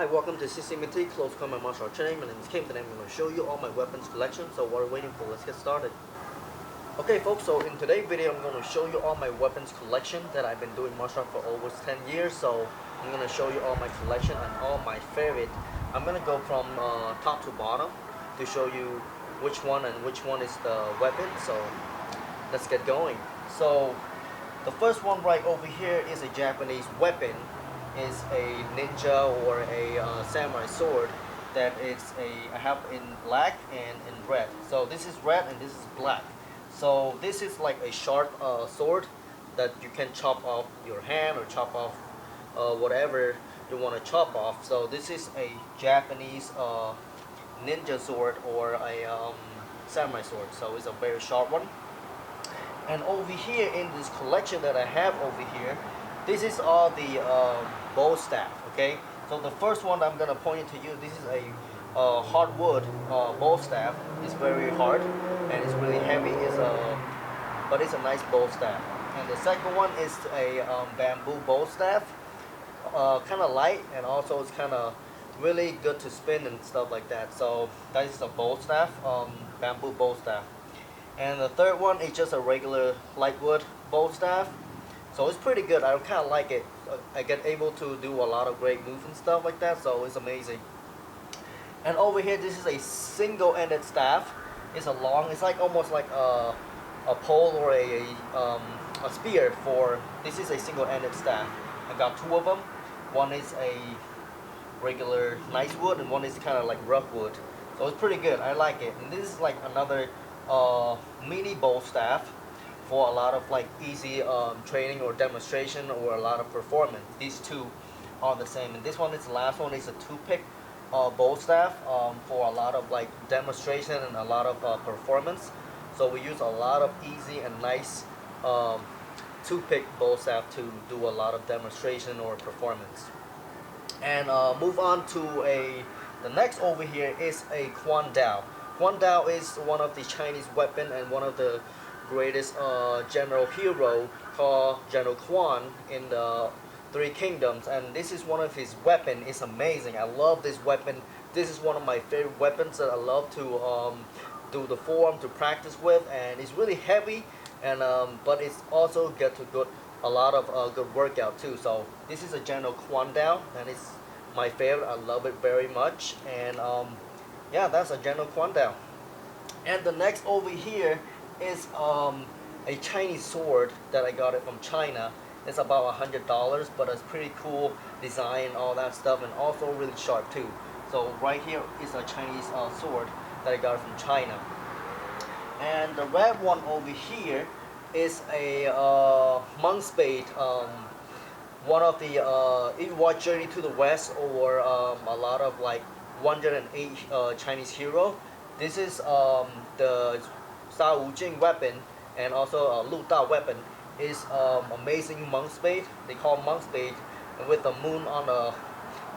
Hi, welcome to CCMT Close Combat Martial Arts Training. My name is Kim. Today I'm going to show you all my weapons collection. So what are we waiting for? Let's get started. Okay folks, so in today's video I'm going to show you all my weapons collection that I've been doing martial arts for over 10 years. So I'm going to show you all my collection and all my favorite. I'm going to go from top to bottom to show you which one is the weapon. So let's get going. So the first one right over here is a Japanese weapon. Is a ninja or a samurai sword that I have in black and in red. So this is red and this is black. So this is like a sharp sword that you can chop off your hand or chop off whatever you want to chop off. So this is a Japanese ninja sword or a samurai sword. So it's a very sharp one. And over here in this collection that I have over here, this is all the bow staff. Okay, so the first one I'm gonna point to you. This is a hardwood bow staff. It's very hard and it's really heavy. But it's a nice bow staff. And the second one is a bamboo bow staff. Kind of light and also it's kind of really good to spin and stuff like that. So that is a bow staff, bamboo bow staff. And the third one is just a regular light wood bow staff. So it's pretty good. I kind of like it. I get able to do a lot of great moves and stuff like that. So it's amazing. And over here, this is a single-ended staff. It's it's like almost like a pole or a spear. This is a single-ended staff. I got two of them. One is a regular nice wood, and one is kind of like rough wood. So it's pretty good. I like it. And this is like another mini bow staff for a lot of like easy training or demonstration or a lot of performance. These two are the same, and this one is the last one is a toothpick bow staff for a lot of like demonstration and a lot of performance. So we use a lot of easy and nice toothpick bow staff to do a lot of demonstration or performance. And move on to the next over here is a Quan Dao. Quan Dao is one of the Chinese weapon and one of the greatest general hero called General Quan in the Three Kingdoms, and this is one of his weapon. It's amazing. I love this weapon. This is one of my favorite weapons that I love to do the form to practice with, and it's really heavy, and but it's also get to a lot of good workout too. So this is a General Quan Dao, and it's my favorite. I love it very much, and yeah, that's a General Quan Dao. And the next over here is a Chinese sword that I got it from China. It's about $100, but it's pretty cool design, all that stuff, and also really sharp too. So right here is a Chinese sword that I got from China. And the red one over here is a monk spade. One of the if you watch Journey to the West or a lot of like 108 Chinese hero, this is the Sha Wu Jing weapon, and also Lu Da weapon is amazing monk spade. They call monk spade, and with the moon on the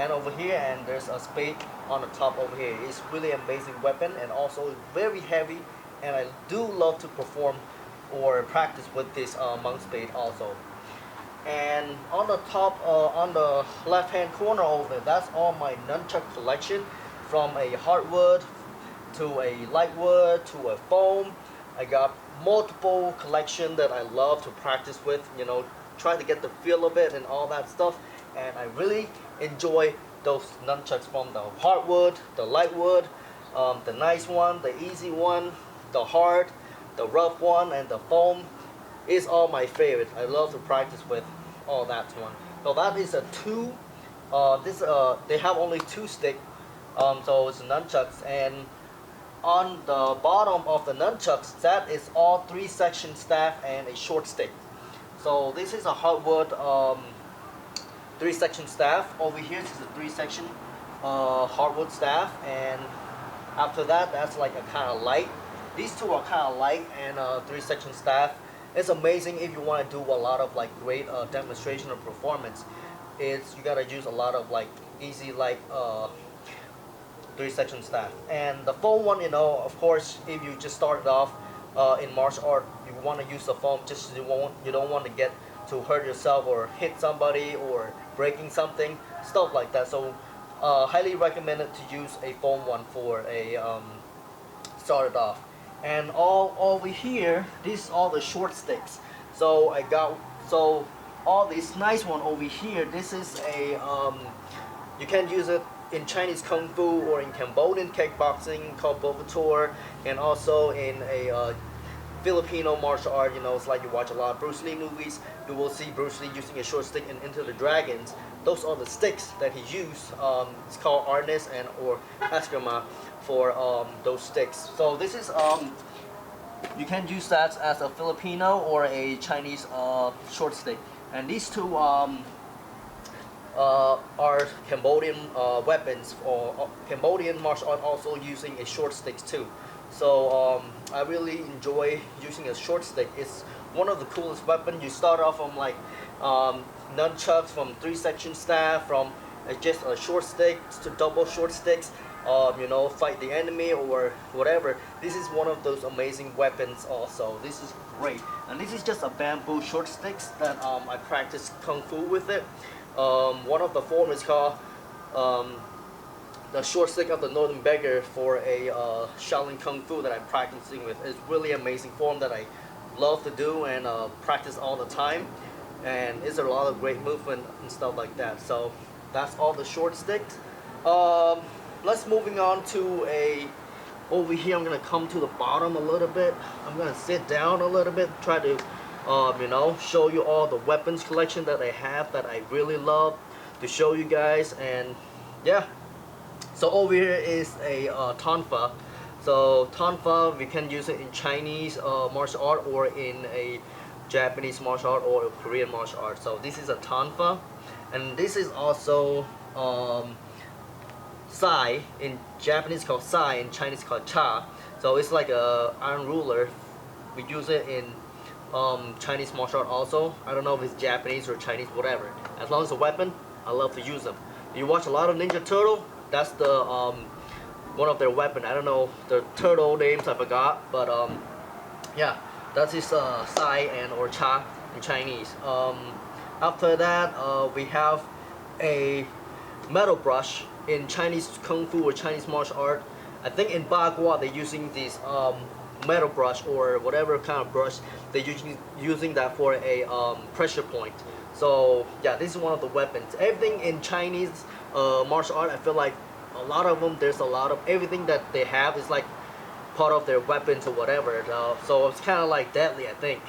end over here, and there's a spade on the top over here. It's really amazing weapon, and also very heavy. And I do love to perform or practice with this monk spade also. And on the top, on the left hand corner over there, that's all my nunchuck collection, from a hardwood to a light wood to a foam. I got multiple collection that I love to practice with, you know, try to get the feel of it and all that stuff. And I really enjoy those nunchucks, from the hardwood, the light wood, the nice one, the easy one, the hard, the rough one, and the foam is all my favorite. I love to practice with all that one. So that is a two. They have only two stick, so it's nunchucks. And on the bottom of the nunchucks, that is all 3-section staff and a short stick. So this is a hardwood 3-section staff. Over here, this is a 3-section hardwood staff, and after that, that's like a kind of light. These two are kind of light and 3-section staff. It's amazing if you want to do a lot of like great demonstration or performance. You gotta use a lot of like easy like 3-section staff. And the foam one, you know, of course, if you just started off in martial art, you want to use the foam. Just you don't want to get to hurt yourself or hit somebody or breaking something, stuff like that. So highly recommended to use a foam one for a start it off. And all over here, these are all the short sticks. So I got all these nice one over here. This is a you can use it in Chinese Kung Fu or in Cambodian kickboxing called Bogator, and also in a Filipino martial art. You know, it's like you watch a lot of Bruce Lee movies. You will see Bruce Lee using a short stick in Enter the Dragons. Those are the sticks that he used. It's called arnis and or eskrima for those sticks. So this is you can use that as a Filipino or a Chinese short stick. And these two are Cambodian weapons, or Cambodian martial art also using a short stick too. So I really enjoy using a short stick. It's one of the coolest weapons. You start off from like nunchucks, from 3-section staff, from just a short stick to double short sticks. You know, fight the enemy or whatever. This is one of those amazing weapons also. This is great. And this is just a bamboo short sticks that I practice Kung Fu with it. One of the form is called the short stick of the Northern Beggar for a Shaolin Kung Fu that I'm practicing with. It's really amazing form that I love to do and practice all the time. And it's a lot of great movement and stuff like that. So that's all the short sticks. Let's moving on to over here. I'm gonna come to the bottom a little bit. I'm gonna sit down a little bit, try to you know, show you all the weapons collection that I have that I really love to show you guys. And yeah, so over here is a tonfa. So tonfa, we can use it in Chinese martial art or in a Japanese martial art or a Korean martial art. So this is a tonfa, and this is also sai. In Japanese called sai, in Chinese called cha. So it's like a iron ruler. We use it in Chinese martial art also. I don't know if it's Japanese or Chinese, whatever. As long as it's a weapon, I love to use them. You watch a lot of Ninja Turtle, that's the one of their weapon. I don't know the turtle names, I forgot, but yeah, that is sai and or cha in Chinese. After that, we have a metal brush. In Chinese Kung Fu or Chinese martial art, I think in Bagua they're using this metal brush or whatever kind of brush. They're using that for a pressure point. So yeah, this is one of the weapons. Everything in Chinese martial art, I feel like a lot of them, there's a lot of everything that they have is like part of their weapons or whatever. So it's kind of like deadly, I think.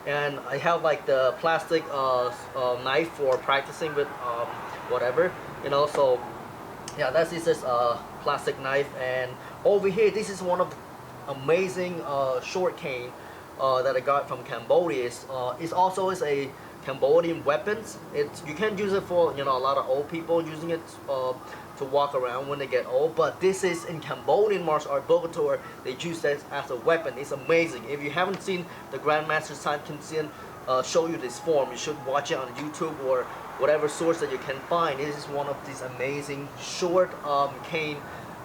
And I have like the plastic knife for practicing with whatever, you know. So yeah, that's just a plastic knife. And over here, this is one of the amazing short cane that I got from Cambodia. It's also is a Cambodian weapons. You can use it for, you know, a lot of old people using it to walk around when they get old. But this is in Cambodian martial art, Bogator. They use this as a weapon. It's amazing. If you haven't seen the Grandmaster San Kinsian show you this form, you should watch it on YouTube or whatever source that you can find. This is one of these amazing short cane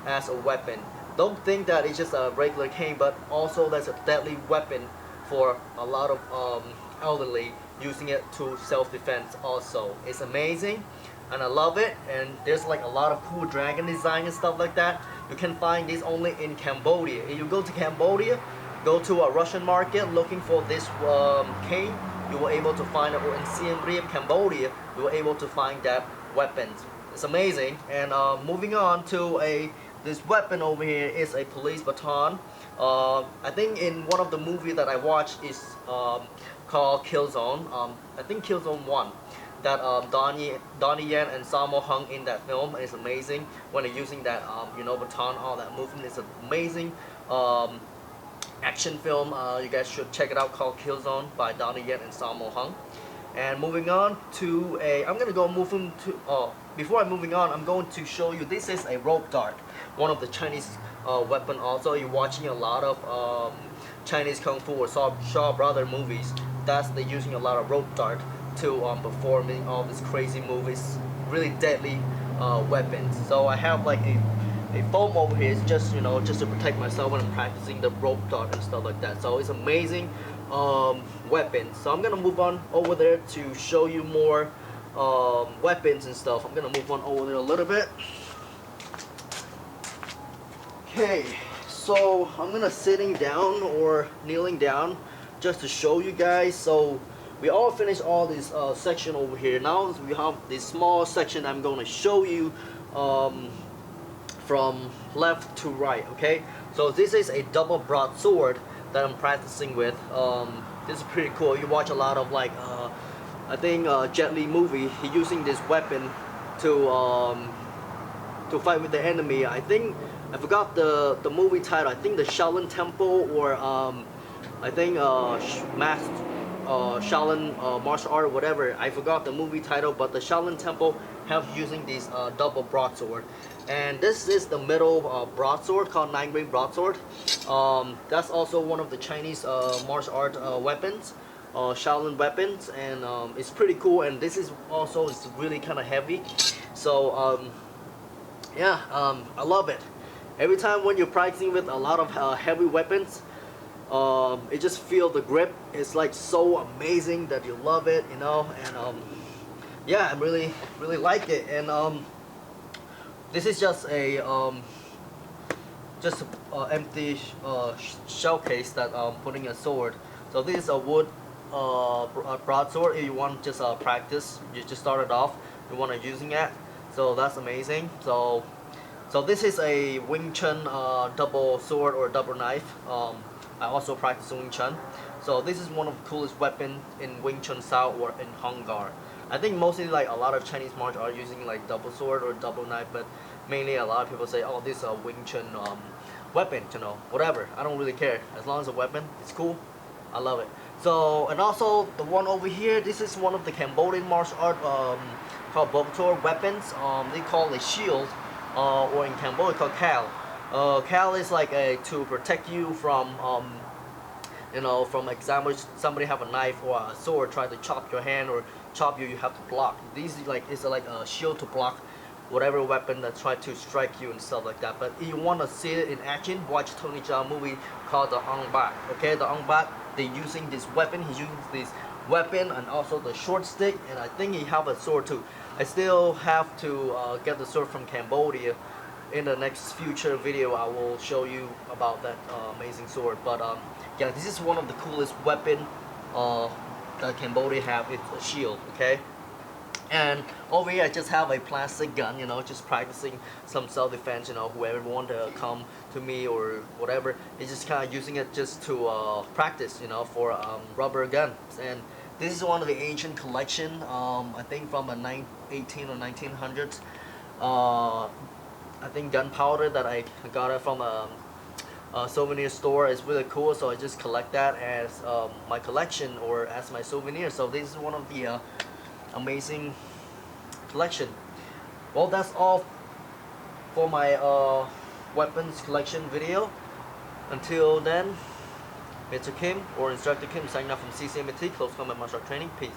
as a weapon. Don't think that it's just a regular cane, but also that's a deadly weapon for a lot of elderly using it to self-defense also. It's amazing and I love it. And there's like a lot of cool dragon design and stuff like that. You can find this only in Cambodia. If you go to Cambodia, go to a Russian market looking for this cane, you were able to find it. Or in Siem Reap, Cambodia, you were able to find that weapons. It's amazing. And moving on to this weapon over here is a police baton. I think in one of the movies that I watched is called Killzone. I think Killzone 1. That Donnie Yen and Sammo Hung in that film is amazing. When they're using that you know, baton, all that movement is amazing. Action film, you guys should check it out, called Killzone by Donnie Yen and Sammo Hung. And moving on to I'm gonna go moving to before I'm moving on, I'm going to show you, this is a rope dart, one of the Chinese weapon also. You're watching a lot of Chinese Kung Fu or Shaw Brother movies. They're using a lot of rope dart to performing all these crazy movies, really deadly weapons. So I have like a foam over here. It's just, you know, just to protect myself when I'm practicing the rope dart and stuff like that. So it's amazing weapon. So I'm gonna move on over there to show you more weapons and stuff. I'm gonna move on over there a little bit. Okay, so I'm gonna sitting down or kneeling down just to show you guys. So we all finished all this section over here. Now we have this small section I'm gonna show you from left to right. Okay, so this is a double broadsword that I'm practicing with. This is pretty cool. You watch a lot of like I think Jet Li movie. He using this weapon to fight with the enemy. I think I forgot the movie title. I think the Shaolin Temple or I think Shaolin martial art or whatever. I forgot the movie title, but the Shaolin Temple have using this double broadsword, and this is the middle broadsword called 9-grain broadsword. That's also one of the Chinese martial art weapons. Shaolin weapons, and it's pretty cool, and this is also it's really kind of heavy, so yeah, I love it. Every time when you're practicing with a lot of heavy weapons, it just feel the grip is like so amazing that you love it, you know. And yeah, I really like it. And this is just a empty shell case that I'm putting a sword. So this is a wood broadsword. If you want just practice, you just start it off, you want to using it, so that's amazing. So this is a Wing Chun double sword or double knife. I also practice Wing Chun, so this is one of the coolest weapons in Wing Chun style or in Hung Gar. I think mostly like a lot of Chinese martial are using like double sword or double knife, but mainly a lot of people say, oh, this is a Wing Chun weapon, you know, whatever. I don't really care, as long as a weapon, it's cool. I love it. So, and also the one over here, this is one of the Cambodian martial art called Boktor weapons. They call it shield, or in Cambodia called Kal. Kal is like to protect you from, you know, from example, somebody have a knife or a sword try to chop your hand or chop you, you have to block. These is like a shield to block whatever weapon that try to strike you and stuff like that. But if you want to see it in action, watch Tony Jaa movie called the Ong Bak. Okay, the Ong Bak, they using this weapon. He's using this weapon and also the short stick, and I think he have a sword too. I still have to get the sword from Cambodia. In the next future video, I will show you about that amazing sword. But yeah, this is one of the coolest weapon that Cambodia have. It's a shield. Okay. And over here I just have a plastic gun, you know, just practicing some self-defense, you know, whoever want to come to me or whatever, it's just kind of using it just to practice, you know, for rubber guns. And this is one of the ancient collection, I think from the 18 or 1900s. I think gunpowder that I got it from a souvenir store. Is really cool, so I just collect that as my collection or as my souvenir. So this is one of the amazing collection. Well, that's all for my weapons collection video. Until then, Mr. Kim or Instructor Kim signing off from CCMT Close Combat Martial Art Training. Peace.